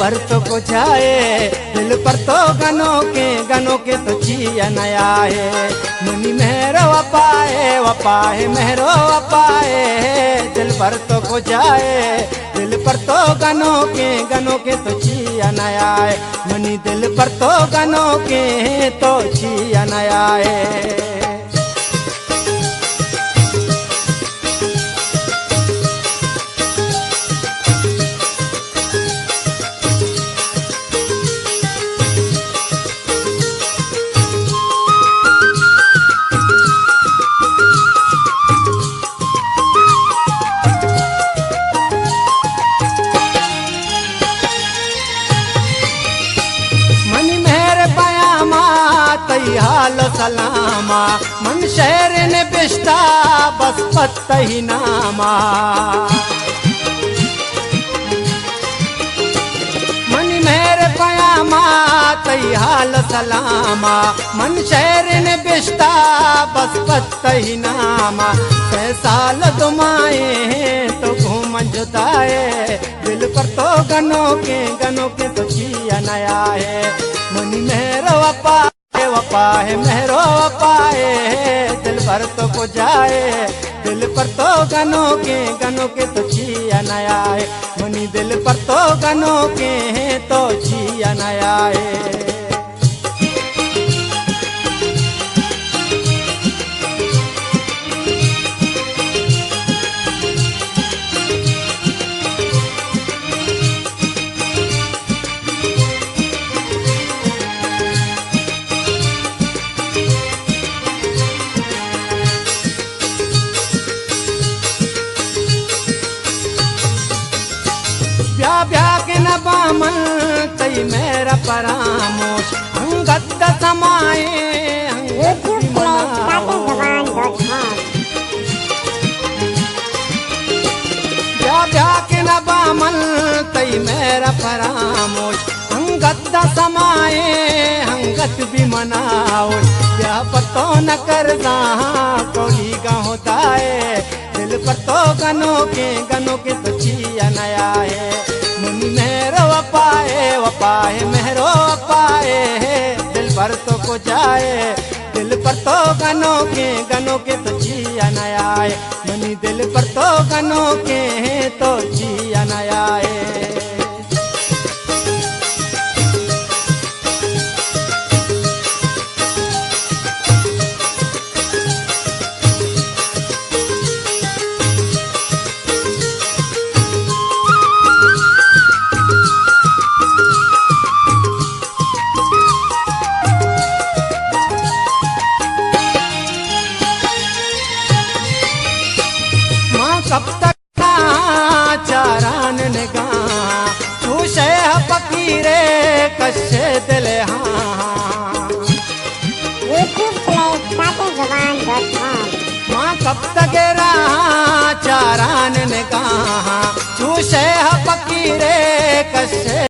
पर तो को जाए, दिल पर तो गनों के तो जिया नया है। मनी मेहरो वपाए मेहरो वपाए, दिल पर तो को जाए, दिल पर तो गनों के तो जिया नया है। मनी दिल पर तो गनों के तो जिया नया है। हाल सलामा मन शहर ने बिस्ता बस पत्ता ही नामा। मन मेरे पयामा तई हाल सलामा, मन शहर ने बिस्ता बस पत्ता ही नामा। 6 साल दुमाए तो घूम जुदाए, दिल पर तो गनों के तो जिया नया है। मनी मेरा वपाए मेहरो वपाए, दिल पर तो को जाए, दिल पर तो गनों के तो जिया नया है। मनी दिल पर तो गनों के तो जिया नया है। ब्याह के न बामन तई मेरा परामोश, अंगद समाए ब्याह के न बामन तई मेरा परामोश, अंगद समाए अंगत भी मनाओ। ब्याह पर तो न करदा कोली गा होता है, दिल पर तो गनों के तो जिया नया है। मनी मेहरो वपाए मेहरो वपाए, दिल पर तो को जाए, दिल पर तो गनों के तो जिया नया है। मनी दिल पर तो गनों के तो जिया नया है। कब तक चारान ने गा खुशे फकीरे कशे दिल माँ कब तक चारान ने गा खुशे फकीरे कशे